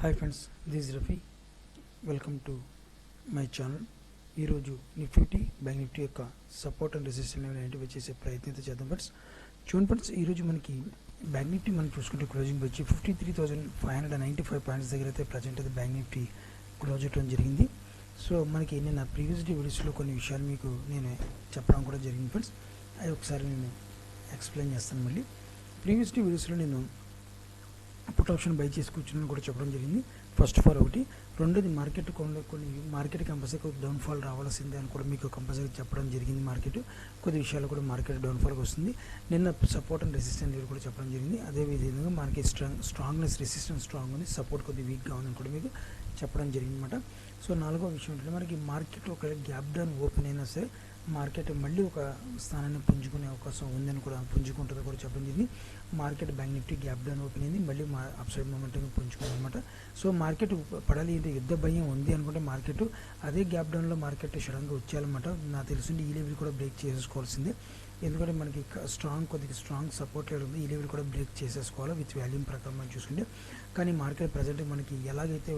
Hi friends, this Rafi. Welcome to my channel. ఈరోజు Nifty bank Nifty యొక్క support and resistance level identify చేసే ప్రయత్నం అయితే చేద్దాం ఫ్రెండ్స్. చూడండి ఫ్రెండ్స్, ఈరోజు మనకి బ్యాంక్ నిఫ్టీ మనం చూసుకుంటే క్లోజింగ్ వచ్చి 53,595 పాయింట్స్ దగ్గర అయితే ప్రజెంట్ అయితే బ్యాంక్ నిఫ్టీ క్లోజ్ అవడం జరిగింది. సో మనకి నేను ప్రీవియస్ వీడియోస్లో కొన్ని విషయాలు మీకు నేను చెప్పడం కూడా జరిగింది ఫ్రెండ్స్. అది ఒకసారి నేను ఎక్స్ప్లెయిన్ చేస్తాను. మళ్ళీ ప్రీవియస్ వీడియోస్లో నేను పుట్ ఆప్షన్ బై చేసి కూర్చుని కూడా చెప్పడం జరిగింది. ఫస్ట్ ఫర్ ఒకటి, రెండోది మార్కెట్ కొన్ని మార్కెట్ కంపల్సరీ కొద్ది డౌన్ఫాల్ రావాల్సిందే అని కూడా మీకు కంపల్సరీ చెప్పడం జరిగింది. మార్కెట్ కొద్ది విషయాలు కూడా మార్కెట్ డౌన్ఫాల్కి వస్తుంది. నిన్న సపోర్ట్ అండ్ రెసిస్టెన్స్ లెవెల్ కూడా చెప్పడం జరిగింది. అదేవిధంగా మార్కెట్ స్ట్రాంగ్నెస్ రెసిస్టెన్స్ స్ట్రాంగ్ ఉంది, సపోర్ట్ కొద్ది వీక్గా ఉందని కూడా మీకు చెప్పడం జరిగింది అనమాట. సో నాలుగో విషయం ఏంటంటే మనకి మార్కెట్ ఒక గ్యాప్ డౌన్ ఓపెన్ అయినా సరే మార్కెట్ మళ్ళీ ఒక స్థానాన్ని పుంజుకునే అవకాశం ఉందని కూడా పుంజుకుంటుందని కూడా చెప్పడం జరిగింది. Market bank Nifty gap down open అయింది, మళ్ళీ అప్సైడ్ మూమెంట్ పుంజుకుంది అనమాట. సో మార్కెట్ పడాలి అంటే యుద్ధ భయం ఉంది అనుకుంటే మార్కెట్ అదే గ్యాప్ డౌన్లో మార్కెట్ సడన్గా వచ్చేయాలన్నమాట. నాకు తెలిసింది ఈ లెవెల్ కూడా బ్రేక్ చేసేసుకోవాల్సిందే. ఎందుకంటే మనకి కొద్దిగా స్ట్రాంగ్ సపోర్ట్ లెవెల్ ఉంది. ఈ లెవెల్ కూడా బ్రేక్ చేసేసుకోవాలి విత్ వాల్యూమ్ ప్రకారం మనం చూసుకుంటే. కానీ మార్కెట్ ప్రజెంట్ మనకి ఎలాగైతే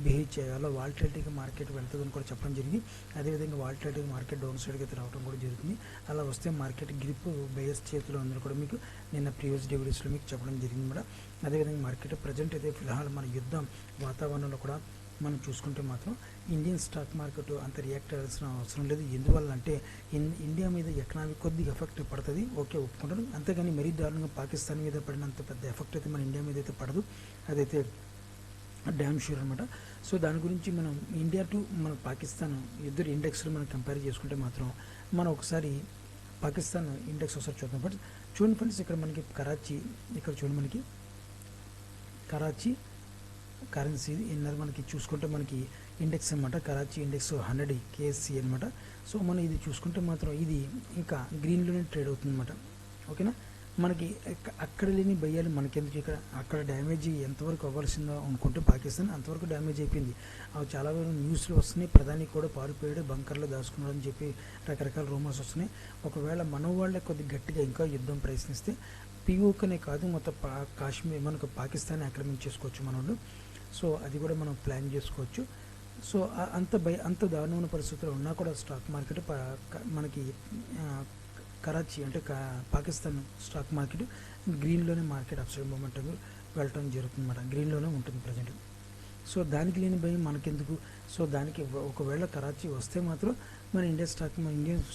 బిహేవ్ చేయాలో వాల్టిలిటీగా మార్కెట్ వెళ్తుందని కూడా చెప్పడం జరిగింది. అదేవిధంగా వాల్టిలిటీగా మార్కెట్ డౌన్ సైడ్కి అయితే రావడం కూడా జరుగుతుంది. అలా వస్తే మార్కెట్ గ్రిప్ బయర్స్ చేతిలో ఉందని కూడా మీకు నిన్న ప్రీవియస్ వీడియోస్లో మీకు చెప్పడం జరిగింది అన్నమాట. అదేవిధంగా మార్కెట్ ప్రజెంట్ అయితే ఫిలహాల్ మన యుద్ధం వాతావరణంలో కూడా మనం చూసుకుంటే మాత్రం ఇండియన్ స్టాక్ మార్కెట్ అంత రియాక్ట్ అవ్వాల్సిన అవసరం లేదు. ఎందువల్ల అంటే ఇండియా మీద ఎకనామిక్ కొద్దిగా ఎఫెక్ట్ పడుతుంది, ఓకే ఒప్పుకుంటారు. అంతేగాని మరీ దారుణంగా పాకిస్తాన్ మీద పడినంత పెద్ద ఎఫెక్ట్ అయితే మన ఇండియా మీద అయితే పడదు, అదైతే డ్యామ్ షూర్ అనమాట. సో దాని గురించి మనం ఇండియా టు మన పాకిస్తాన్ ఇద్దరు ఇండెక్స్లో మనం కంపేర్ చేసుకుంటే మాత్రం మనం ఒకసారి పాకిస్తాన్ ఇండెక్స్ ఒకసారి చూద్దాం ఫ్రెండ్స్. చూడండి ఫ్రెండ్స్, ఇక్కడ మనకి కరాచీ, ఇక్కడ చూడండి మనకి కరాచీ కరెన్సీ ఇన్నర్ మనకి చూసుకుంటే మనకి ఇండెక్స్ అనమాట. కరాచీ ఇండెక్స్ 100 KSC అనమాట. సో మనం ఇది చూసుకుంటే మాత్రం ఇది ఇంకా గ్రీన్లోనే ట్రేడ్ అవుతుంది అనమాట. ఓకేనా, మనకి అక్కడ లేని భయాలు మనకెందుకు, ఇక్కడ అక్కడ డ్యామేజ్ ఎంతవరకు అవ్వాల్సిందో అనుకుంటే పాకిస్తాన్ అంతవరకు డ్యామేజ్ అయిపోయింది. అవి చాలా న్యూస్లు వస్తున్నాయి. ప్రధాని కూడా పారిపోయాడు, బంకర్లో దాచుకున్నాడు అని చెప్పి రకరకాల రూమర్స్ వస్తున్నాయి. ఒకవేళ మన వాళ్ళే కొద్ది గట్టిగా ఇంకా యుద్ధం ప్రయత్నిస్తే పిఓకనే కాదు మొత్తం కాశ్మీర్ మనకు పాకిస్తాన్ ఆక్రమించేసుకోవచ్చు మనోళ్ళు. సో అది కూడా మనం ప్లాన్ చేసుకోవచ్చు. సో అంత దారుణమైన పరిస్థితుల్లో ఉన్నా కూడా స్టాక్ మార్కెట్ మనకి కరాచీ అంటే పాకిస్తాన్ స్టాక్ మార్కెట్ గ్రీన్లోనే మార్కెట్ అప్సైడ్ మూమెంట్ వెళ్ళటం జరుగుతుంది అన్నమాట. గ్రీన్లోనే ఉంటుంది ప్రజెంట్. సో దానికి లేని భయం మనకెందుకు. సో దానికి ఒకవేళ కరాచీ వస్తే మాత్రం మన ఇండియన్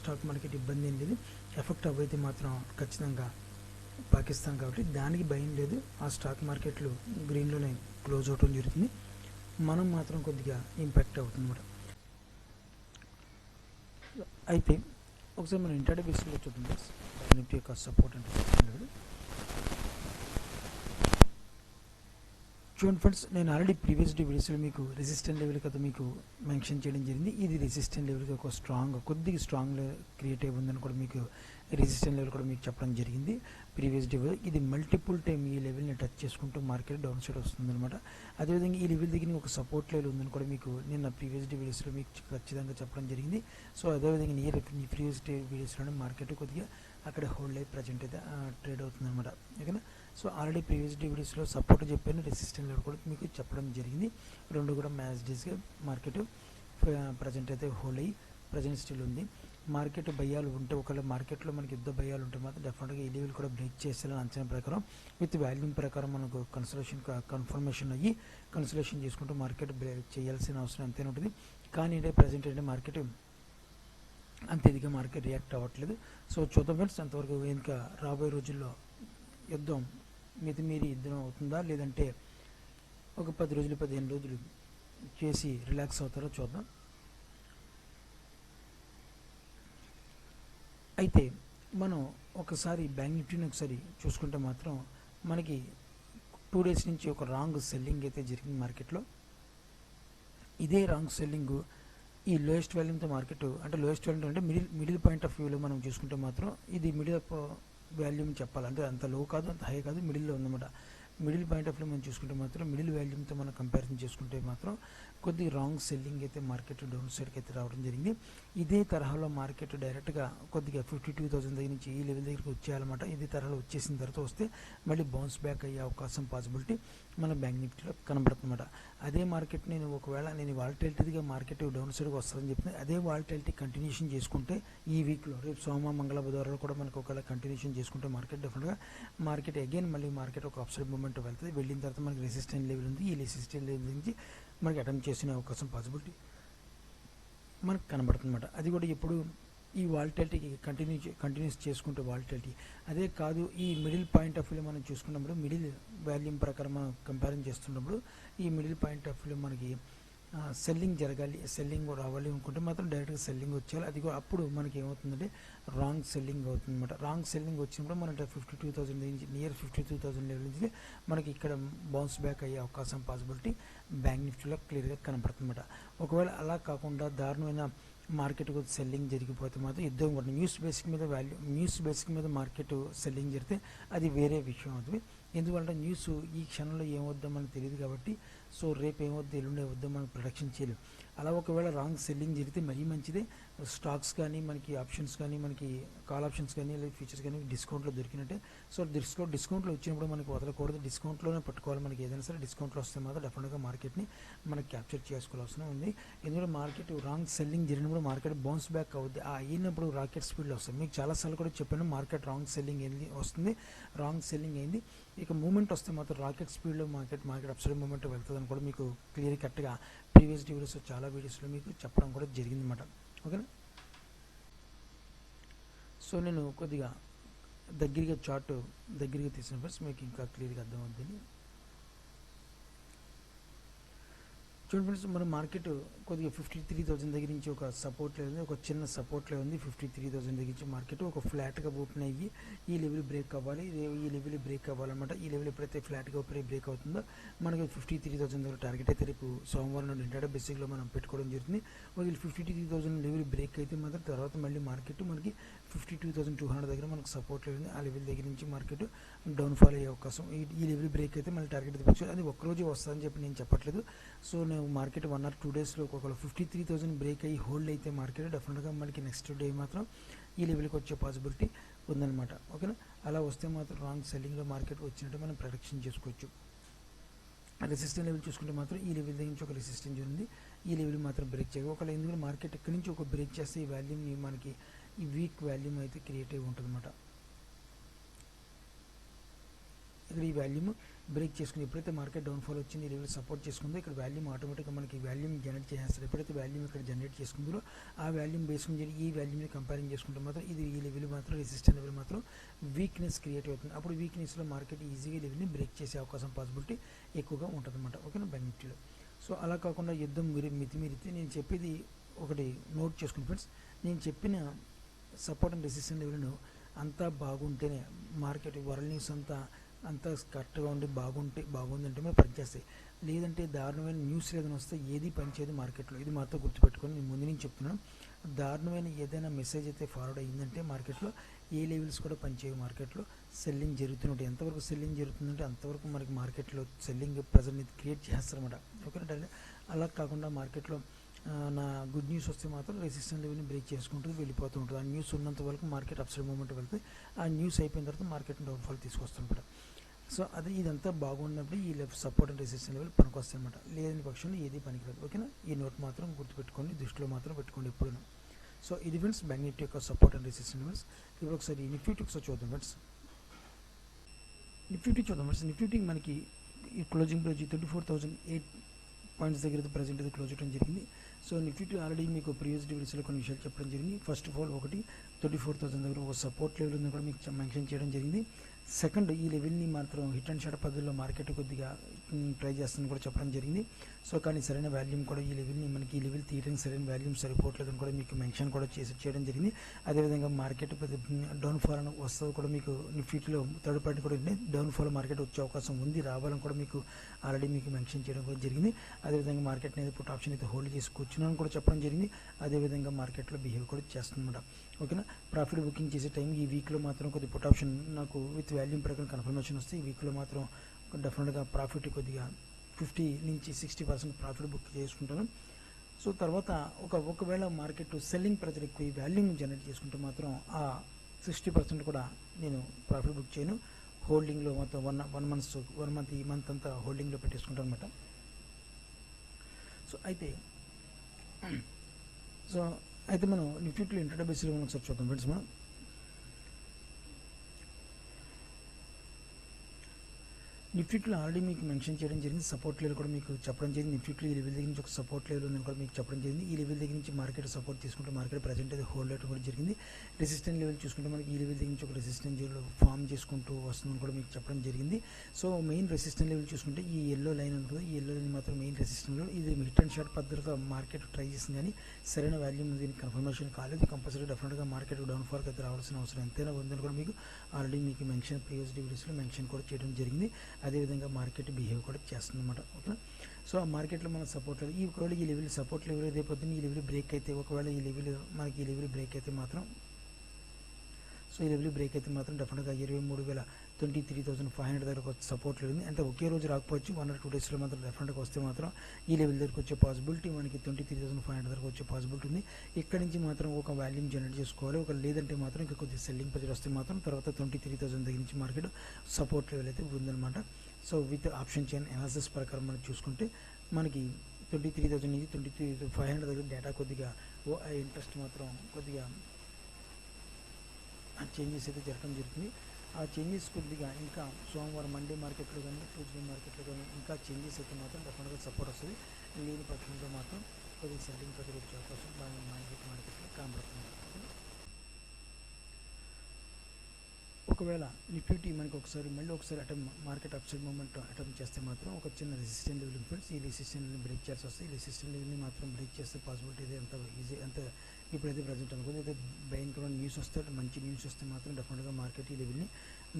స్టాక్ మార్కెట్ ఇబ్బంది ఏం లేదు. ఎఫెక్ట్ అవ్వైతే మాత్రం ఖచ్చితంగా పాకిస్తాన్ కాబట్టి దానికి భయం లేదు. ఆ స్టాక్ మార్కెట్లు గ్రీన్లోనే క్లోజ్ అవటం జరుగుతుంది, మనం మాత్రం కొద్దిగా ఇంపాక్ట్ అవుతుంది అన్నమాట. అయితే ఒకసారి మనం ఇంటర్డే బేసిస్లో చూద్దాం నిఫ్టీ యొక్క సపోర్ట్ అంటే చూడండి ఫ్రెండ్స్, నేను ఆల్రెడీ ప్రీవియస్ వీడియోస్లో మీకు రెసిస్టెంట్ లెవెల్ కదా మీకు మెన్షన్ చేయడం జరిగింది. ఇది రెసిస్టెంట్ లెవెల్కి ఒక కొద్దిగా స్ట్రాంగ్ క్రియేట్ అయి ఉందని కూడా మీకు రెసిస్టెంట్ లెవెల్ కూడా మీకు చెప్పడం జరిగింది ప్రీవియస్ వీడియో. ఇది మల్టిపుల్ టైం ఈ లెవెల్ని టచ్ చేసుకుంటూ మార్కెట్ డౌన్ సైడ్ వస్తుందన్నమాట. అదేవిధంగా ఈ లెవెల్ దగ్గర ఒక సపోర్ట్ లెవెల్ ఉందని కూడా మీకు నిన్న ప్రీవియస్ వీడియోస్లో మీకు ఖచ్చితంగా చెప్పడం జరిగింది. సో అదేవిధంగా ఈ ప్రీవియస్ వీడియోస్లోనే మార్కెట్ కొద్దిగా అక్కడ హోల్డ్ అయ్యి ప్రజెంట్ అయితే ట్రేడ్ అవుతుందన్నమాట. ఓకేనా, సో ఆల్రెడీ ప్రీవియస్ వీడియోస్లో సపోర్ట్ చెప్పాను, రెసిస్టెంట్ లెవెల్ కూడా మీకు చెప్పడం జరిగింది. రెండు కూడా మ్యాచ్ డేస్గా మార్కెట్ ప్రజెంట్ అయితే హోల్డ్ అయ్యి ప్రజెంట్ స్టిల్ ఉంది. మార్కెట్ భయాలు ఉంటే ఒకవేళ మార్కెట్లో మనకి యుద్ధ భయాలు ఉంటే మాత్రం డెఫినెట్గా ఈ లెవెల్ కూడా బ్రేక్ చేసేయాలని అంచనా ప్రకారం విత్ వాల్యూమ్ ప్రకారం మనకు కన్ఫర్మేషన్ అయ్యి కన్సల్టేషన్ చేసుకుంటూ మార్కెట్ బ్రేక్ చేయాల్సిన అవసరం అంతేనే ఉంటుంది. కానీ అంటే ప్రజెంట్ అంటే మార్కెట్ అంత ఇదిగా మార్కెట్ రియాక్ట్ అవ్వట్లేదు. సో చూద్దాం ఫ్రెండ్స్, అంతవరకు ఇంకా రాబోయే రోజుల్లో యుద్ధం మితిమీరి యుద్ధం అవుతుందా లేదంటే ఒక 10 రోజులు 15 రోజులు చేసి రిలాక్స్ అవుతారో చూద్దాం. అయితే మనం ఒకసారి బ్యాంక్ నిఫ్టీని ఒకసారి చూసుకుంటే మాత్రం మనకి 2 డేస్ నుంచి ఒక రాంగ్ సెల్లింగ్ అయితే జరిగింది మార్కెట్లో. ఇదే రాంగ్ సెల్లింగ్ ఈ లోయెస్ట్ వాల్యూమ్తో మార్కెట్ అంటే లోయెస్ట్ వాల్యూమ్ అంటే మిడిల్ పాయింట్ ఆఫ్ వ్యూలో మనం చూసుకుంటే మాత్రం ఇది మిడిల్ వాల్యూమ్ చెప్పాలి. అంటే అంత లో కాదు అంత హై కాదు, మిడిల్లో ఉందన్నమాట. మిడిల్ పాయింట్ ఆఫ్ వ్యూ మనం చూసుకుంటే మాత్రం మిడిల్ వాల్యూమ్తో మనం కంపారిజన్ చేసుకుంటే మాత్రం కొద్ది రాంగ్ సెల్లింగ్ అయితే మార్కెట్ డౌన్ సైడ్కి అయితే రావడం జరిగింది. ఇదే తరహాలో మార్కెట్ డైరెక్ట్గా కొద్దిగా 52,000 దగ్గర నుంచి ఈ లెవెల్ దగ్గరికి వచ్చేయాలన్నమాట. ఇదే తరహాలో వచ్చేసిన తర్వాత వస్తే మళ్ళీ బౌన్స్ బ్యాక్ అయ్యే అవకాశం పాసిబిలిటీ మన బ్యాంక్ నిఫ్టీలో కనబడుతుందన్నమాట. అదే మార్కెట్ ఒకవేళ నేను వాలటిలిటీగా మార్కెట్ డౌన్ సైడ్కి వస్తుందని చెప్తే అదే వాలటిలిటీ కంటిన్యూషన్ చేసుకుంటే ఈ వీక్లో రేపు సోమ మంగళ బుధవారాలు కూడా మనకు ఒకవేళ కంటిన్యూషన్ చేసుకుంటే మార్కెట్ అగైన్ మళ్ళీ మార్కెట్ ఒక అప్సైడ్ మూమెంట్ వెళ్తుంది. వెళ్ళిన తర్వాత మనకి రెసిస్టెంట్ లెవెల్ ఉంది. ఈ రెసిస్టెంట్ లెవెల్ నుంచి మనకి అటెంప్ట్ చేసిన అవకాశం పాసిబిలిటీ మనకు కనబడుతుందన్నమాట. అది కూడా ఇప్పుడు ఈ వాలటిలిటీకి కంటిన్యూస్ చేసుకుంటే వాలటిలిటీ అదే కాదు. ఈ మిడిల్ పాయింట్ ఆఫ్ వ్యూ మనం చూసుకున్నప్పుడు మిడిల్ వాల్యూమ్ ప్రకారం మనం కంపారిజన్ చేస్తున్నప్పుడు ఈ మిడిల్ పాయింట్ ఆఫ్ వ్యూ మనకి సెల్లింగ్ జరగాలి, సెల్లింగ్ రావాలి అనుకుంటే మాత్రం డైరెక్ట్గా సెల్లింగ్ వచ్చేయాలి. అది కూడా అప్పుడు మనకి ఏమవుతుందంటే రాంగ్ సెల్లింగ్ అవుతుంది అనమాట. రాంగ్ సెల్లింగ్ వచ్చినప్పుడు మన 52,000 నుంచి నియర్ 52,000 లెవెల్ నుంచి మనకి ఇక్కడ బౌన్స్ బ్యాక్ అయ్యే అవకాశం పాసిబిలిటీ బ్యాంక్ నిఫ్టీలో క్లియర్గా కనపడుతుందన్నమాట. ఒకవేళ అలా కాకుండా దారుణమైన మార్కెట్ సెల్లింగ్ జరిగిపోతే మాత్రం యుద్ధం కూడా న్యూస్ బేసిక్ మీద మార్కెట్ సెల్లింగ్ జరిగితే అది వేరే విషయం అవుతుంది. ఎందుకంటే న్యూస్ ఈ క్షణంలో ఏమవుద్దో మనకు తెలియదు కాబట్టి సో రేపు ఏమవుద్దో ఎల్లుండి వద్దో మనం ప్రొడక్షన్ చేయలేం. అలా ఒకవేళ రాంగ్ సెల్లింగ్ జరిగితే మరీ మంచిదే. స్టాక్స్ కానీ మనకి ఆప్షన్స్ కానీ మనకి కాల్ ఆప్షన్స్ కానీ లేదా ఫ్యూచర్స్ కానీ డిస్కౌంట్లో దొరికినట్టే. సో డిస్కౌంట్లో వచ్చినప్పుడు మనకి వదలకూడదు, డిస్కౌంట్లోనే పట్టుకోవాలి. మనకి ఏదైనా సరే డిస్కౌంట్లో వస్తే మాత్రం డెఫినెట్గా మార్కెట్ని మనకి క్యాప్చర్ చేసుకోవాల్సిన ఉంది. ఎందుకంటే మార్కెట్ రాంగ్ సెల్లింగ్ జరిగినప్పుడు మార్కెట్ బౌన్స్ బ్యాక్ అవుద్ది. అయినప్పుడు రాకెట్ స్పీడ్లో వస్తుంది. మీకు చాలాసార్లు కూడా చెప్పాను మార్కెట్ రాంగ్ సెల్లింగ్ వస్తుంది, రాంగ్ సెల్లింగ్ అయింది. ఇక మూమెంట్ వస్తే మాత్రం రాకెట్ స్పీడ్లో మార్కెట్ అప్సైడ్ మూమెంట్ వెళ్తుందని కూడా మీకు క్లియర్ కట్గా ప్రీవియస్ వీడియోస్ చాలా వీడియోస్లో మీకు చెప్పడం కూడా జరిగిందన్నమాట. ఓకేనా. సో నేను కొద్దిగా దగ్గరగా తీసిన ఫ్రెండ్స్ మీకు ఇంకా క్లియర్గా అర్థమవుతుంది. చూడండి ఫ్రెండ్స్, మన మార్కెట్ కొద్దిగా 53,000 దగ్గర నుంచి ఒక సపోర్ట్ లేదు, ఒక చిన్న సపోర్ట్లో ఉంది. 53,000 దగ్గర నుంచి మార్కెట్ ఒక ఫ్లాట్గా ఓపెన్ అయ్యి ఈ లెవెల్ బ్రేక్ అవ్వాలి, ఈ లెవెల్ బ్రేక్ అవ్వాలన్నమాట. ఈ లెవెల్ ఎప్పుడైతే ఫ్లాట్గా బ్రేక్ అవుతుందో మనకి 53,000 దగ్గర టార్గెట్ అయితే రేపు సోమవారం నుండి ఇంటర్డే బేసిక్లో మనం పెట్టుకోవడం జరుగుతుంది. ఒకవేళ 53,000 లెవెల్ బ్రేక్ అయితే మాత్రం తర్వాత మళ్ళీ మార్కెట్ మనకి 52,200 దగ్గర మనకు సపోర్ట్ లేదు. ఆ లెవెల్ దగ్గర నుంచి మార్కెట్ డౌన్ఫాల్ అయ్యే అవకాశం. ఈ లెవెల్ బ్రేక్ అయితే మళ్ళీ టార్గెట్ తెచ్చు. అది ఒక్కరోజు వస్తుందని చెప్పి నేను చెప్పట్లేదు. సో నేను మార్కెట్ 1 or 2 డేస్లో ఒకవేళ 53,000 బ్రేక్ అయ్యి హోల్డ్ అయితే మార్కెట్ డెఫినెట్గా మనకి నెక్స్ట్ డే మాత్రం ఈ లెవెల్కి వచ్చే పాసిబిలిటీ ఉందన్నమాట. ఓకేనా. అలా వస్తే మాత్రం రాంగ్ సెల్లింగ్లో మార్కెట్ వచ్చినట్టు మనం ప్రొడక్షన్ చేసుకోవచ్చు. రెసిస్టెంట్ లెవెల్ చూసుకుంటే మాత్రం ఈ లెవెల్ దగ్గర నుంచి ఒక రెసిస్టెన్స్ ఉంది. ఈ లెవెల్ మాత్రం బ్రేక్ చేయదు. ఒకవేళ ఎందుకంటే మార్కెట్ ఎక్కడి నుంచి ఒక బ్రేక్ చేస్తే ఈ వాల్యూమ్ని మనకి ఈ వీక్ వాల్యూమ్ అయితే క్రియేట్ అయి ఉంటుంది అన్నమాట. ఇక్కడ ఈ వాల్యూమ్ బ్రేక్ చేసుకుని ఎప్పుడైతే మార్కెట్ డౌన్ఫాల్ వచ్చింది, ఈ లెవెల్ సపోర్ట్ చేసుకుందో ఇక్కడ వాల్యూమ్ ఆటోమేటిక్గా మనకి వాల్యూమ్ జనరేట్ చేస్తారు. ఎప్పుడైతే వాల్యూమ్ ఇక్కడ జనరేట్ చేసుకుందో ఆ వాల్యూమ్ బేస్కుని ఈ వాల్యూమ్ని కంపేరింగ్ చేసుకుంటే మాత్రం ఈ లెవెల్ మాత్రం రెసిస్టెంట్ లెవెల్ మాత్రం వీక్నెస్ క్రియేట్ అవుతుంది. అప్పుడు వీక్నెస్లో మార్కెట్ ఈజీగా లెవెల్ని బ్రేక్ చేసే అవకాశం పాసిబిలిటీ ఎక్కువగా ఉంటుంది అన్నమాట. ఓకేనా బ్యాంక్ నిఫ్టీలో. సో అలా కాకుండా యుద్ధం మితిమీరితే నేను చెప్పేది ఒకటి నోట్ చేసుకుని ఫ్రెండ్స్, నేను చెప్పిన సపోర్ట్ అండ్ రెసిస్టెంట్ లెవెల్ను అంతా బాగుంటేనే మార్కెట్ వరల్డ్ న్యూస్ అంతా కరెక్ట్గా ఉండి బాగుందంటే మేము పనిచేస్తాయి. లేదంటే దారుణమైన న్యూస్ ఏదైనా వస్తే ఏది పనిచేయదు మార్కెట్లో. ఇది మాత్రం గుర్తుపెట్టుకొని నేను ముందు నుంచి చెప్తున్నాను. దారుణమైన ఏదైనా మెసేజ్ అయితే ఫార్వర్డ్ అయ్యిందంటే మార్కెట్లో ఏ లెవెల్స్ కూడా పనిచేయవు. మార్కెట్లో సెల్లింగ్ జరుగుతుంటే ఎంతవరకు సెల్లింగ్ జరుగుతుందంటే అంతవరకు మనకి మార్కెట్లో సెల్లింగ్ ప్రెజర్ని క్రియేట్ చేస్తారన్నమాట. ఓకే. అలా కాకుండా మార్కెట్లో నా గుడ్ న్యూస్ వస్తే మాత్రం రెసిస్టెంట్ లెవెల్ని బ్రేక్ చేసుకుంటూ వెళ్ళిపోతూ ఉంటుంది. ఆ న్యూస్ ఉన్నంత వరకు మార్కెట్ అప్సైడ్ మూమెంట్ వెళ్తే ఆ న్యూస్ అయిపోయిన తర్వాత మార్కెట్ డౌన్ఫాల్ తీసుకొస్తుంటాడు. సో ఇదంతా బాగున్నప్పుడు ఈ సపోర్ట్ అండ్ రెసిస్టెంట్ లెవెల్ పనికొస్తాయి అనమాట. లేని పక్షంలో ఏది పనికిరాదు. ఓకేనా. ఈ నోట్ మాత్రం గుర్తుపెట్టుకోండి, దృష్టిలో మాత్రం పెట్టుకోండి ఎప్పుడూ. సో ఇది ఫ్రెండ్స్ బ్యాంక్ నిఫ్టీ యొక్క సపోర్ట్ అండ్ రెసిస్టెంట్ లెవెల్స్. ఇప్పుడు ఒకసారి నిఫ్టీ ఒకసారి చూద్దాం ఫ్రెండ్స్. నిఫ్టీ మనకి ఈ క్లోజింగ్ ప్రైస్ 24,008 పాయింట్స్ దగ్గర ప్రజెంట్ అయితే క్లోజ్ చేయడం జరిగింది. సో నిఫ్టీ ఆల్రెడీ మీకు ప్రీవియస్ వీడియోస్లో కొన్ని విషయాలు చెప్పడం జరిగింది. ఫస్ట్ ఆఫ్ ఆల్ 34,000 దగ్గర ఒక సపోర్ట్ లెవెల్ ఉందని కూడా మీకు మెన్షన్ చేయడం జరిగింది. సెకండ్, ఈ లెవెల్ని మాత్రం హిట్ అండ్ షార్ట్ పద్ధతిలో మార్కెట్ కొద్దిగా ట్రై చేస్తుందని కూడా చెప్పడం జరిగింది. సో కానీ సరైన వాల్యూమ్ కూడా ఈ లెవెల్ని మనకి ఈ లెవెల్ తీయడానికి సరైన వాల్యూమ్ సరిపోవట్లేదని కూడా మీకు మెన్షన్ కూడా చేయడం జరిగింది. అదేవిధంగా మార్కెట్ డౌన్ఫాల్ అని వస్తుంది కూడా మీకు నిఫ్టీలో థర్డ్ పార్టీ కూడా డౌన్ఫాల్ మార్కెట్ వచ్చే అవకాశం ఉంది, రావాలని కూడా మీకు ఆల్రెడీ మీకు మెన్షన్ చేయడం కూడా జరిగింది. అదేవిధంగా మార్కెట్ అనేది పుట్ ఆప్షన్ అయితే హోల్డ్ చేసి కూర్చున్నాను కూడా చెప్పడం జరిగింది. అదేవిధంగా మార్కెట్లో బిహేవ్ కూడా చేస్తుందన్నమాట. ఓకేనా. ప్రాఫిట్ బుకింగ్ చేసే టైం ఈ వీక్లో మాత్రం కొద్ది పుట్ ఆప్షన్ నాకు విత్ వాల్యూమ్ ప్రకారం కన్ఫర్మేషన్ వస్తే ఈ వీక్లో మాత్రం డెఫినెట్గా ప్రాఫిట్ కొద్దిగా 50 నుంచి 60% ప్రాఫిట్ బుక్ చేసుకుంటాను. సో తర్వాత ఒకవేళ మార్కెట్ సెల్లింగ్ ప్రెజర్ ఎక్కువ వాల్యూమ్ జనరేట్ చేసుకుంటే మాత్రం ఆ 60% కూడా నేను ప్రాఫిట్ బుక్ చేయను. హోల్డింగ్లో మొత్తం వన్ మంత్ ఈ మంత్ అంతా హోల్డింగ్లో పెట్టేసుకుంటాను అనమాట. అయితే మనం నిఫ్టీలో ఇంట్రాడే బేసిస్లో ఒకసారి చూద్దాం ఫ్రెండ్స్. మనం నిఫ్టీలో ఆల్రెడీ మీకు మెన్షన్ చేయడం జరిగింది, సపోర్ట్ లెవెల్ కూడా మీకు చెప్పడం జరిగింది. నిఫ్టీలో ఈ లెవెల్ దగ్గర నుంచి ఒక సపోర్ట్ లెవెల్ ఉందని కూడా మీకు చెప్పడం జరిగింది. ఈ లెవెల్ దగ్గర నుంచి మార్కెట్ సపోర్ట్ తీసుకుంటే మార్కెట్ ప్రజెంట్ అయితే హోల్డ్ అవడం కూడా జరిగింది. రెసిస్టెంట్ లెవెల్ చూసుకుంటే మనకి ఈ లెవెల్ దగ్గర నుంచి ఒక రెసిస్టెంట్ లెవెల్ ఫామ్ చేసుకుంటూ వస్తుందని కూడా మీకు చెప్పడం జరిగింది. సో మెయిన్ రెసిస్టెంట్ లెవెల్ చూసుకుంటే ఈ ఎల్లో లైన్ ఉంటుంది, ఈ ఎల్లో లైన్ మాత్రం మెయిన్ రెసిస్టెంట్ లెవెల్. ఇది హిట్ అండ్ షార్ట్ పద్ధతిగా మార్కెట్ ట్రై చేసింది కానీ సరైన వాల్యూమ్ దీనికి కన్ఫర్మేషన్ కాలేదు. కంపల్సరీ డెఫినెట్గా మార్కెట్ డౌన్ఫాల్కి అయితే రావాల్సిన అవసరం ఎంతైనా ఉందని కూడా మీకు ఆల్రెడీ మీకు మెన్షన్ ప్రీవియస్ వీడియోస్లో మెన్షన్ కూడా చేయడం జరిగింది. అదేవిధంగా మార్కెట్ బిహేవ్ కూడా చేస్తుంది అనమాట. ఓకే, సో ఆ మార్కెట్లో మన సపోర్ట్ లెవెల్ ఒకవేళ ఈ లెవెల్ సపోర్ట్ లెవెల్ రేపు పొద్దున్న ఈ లెవెల్ బ్రేక్ అయితే, ఒకవేళ ఈ లెవెల్ మనకి ఈ లెవెల్ బ్రేక్ అయితే మాత్రం, సో ఈ లెవెల్ బ్రేక్ అయితే మాత్రం డెఫినెట్గా 23,500 దగ్గరకు వచ్చి సపోర్ట్ లెవెల్ అంటే ఒకే రోజు రాకపోవచ్చు, 1 or 2 డేస్లో మాత్రం డెఫినెట్గా వస్తే మాత్రం ఈ లెవెల్ దగ్గరకు వచ్చే పాసిబిలిటీ మనకి 23,500 దగ్గరకు వచ్చే పాసిబిలిటీ ఉంది. ఇక్కడ నుంచి మాత్రం ఒక వాల్యూమ్ జనరేట్ చేసుకోవాలి. ఒక లేదంటే మాత్రం ఇంకా కొద్దిగా సెల్లింగ్ ప్రెజర్ వస్తే మాత్రం తర్వాత 23,000 దగ్గర నుంచి మార్కెట్ సపోర్ట్ లెవెల్ అయితే ఉందన్నమాట. So with option chain analysis ప్రకారం మనం చూసుకుంటే మనకి 23,000 నుంచి 23,500 దగ్గర డేటా కొద్దిగా ఇంట్రెస్ట్ మాత్రం కొద్దిగా చేంజెస్ అయితే జరగడం జరుగుతుంది. ఆ చేంజెస్ కొద్దిగా ఇంకా సోమవారం మండే మార్కెట్లో కానీ ట్యూస్డే మార్కెట్లో కానీ ఇంకా చేంజెస్ అయితే మాత్రం డెఫినెట్గా సపోర్ట్ వస్తుంది. లేని పక్షంలో మాత్రం కొద్దిగా సెల్లింగ్ ప్రెజర్ వచ్చే అవకాశం మార్కెట్లో కనబడుతుంది. ఒకవేళ నిఫ్టీ మనకి మళ్ళీ ఒకసారి మార్కెట్ అప్సైడ్ మూమెంట్ అటెంప్ట్ చేస్తే మాత్రం ఒక చిన్న రెసిస్టెంట్ లెవెల్ ఫ్రెండ్స్, ఈ రెసిస్టెంట్ లెవెల్ని బ్రేక్ చేయాల్సి వస్తుంది. ఈ రెసిస్టెంట్ లెవెల్ని మాత్రం బ్రేక్ చేస్తే పాసిబిలిటీ అయితే అంత ఈజీ అంత ఇప్పుడైతే ప్రజెంట్ అనుకుంది. అయితే భయంకరమైన న్యూస్ వస్తే మంచి న్యూస్ వస్తే మాత్రం డెఫినెట్గా మార్కెట్ ఈ లెవెల్ని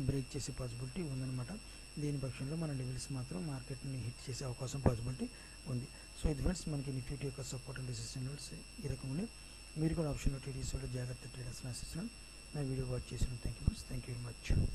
బ్రేక్ చేసే పాసిబిలిటీ ఉందన్నమాట. లేని పక్షంలో మన లెవెల్స్ మాత్రం మార్కెట్ని హిట్ చేసే అవకాశం పాసిబిలిటీ ఉంది. సో ఇది ఫ్రెండ్స్ మనకి నిఫ్టీ యొక్క సపోర్ట్ అండ్ రెసిస్టెంట్ లెవెల్స్ ఈ రకంగా. మీరు కూడా ఆప్షన్లో ట్రేడ్ చేసే జాగ్రత్త ట్రేడర్స్ ఆశిస్తున్నాను. నా వీడియో వాచ్ చేసిన థ్యాంక్ యూ వెరీ మచ్.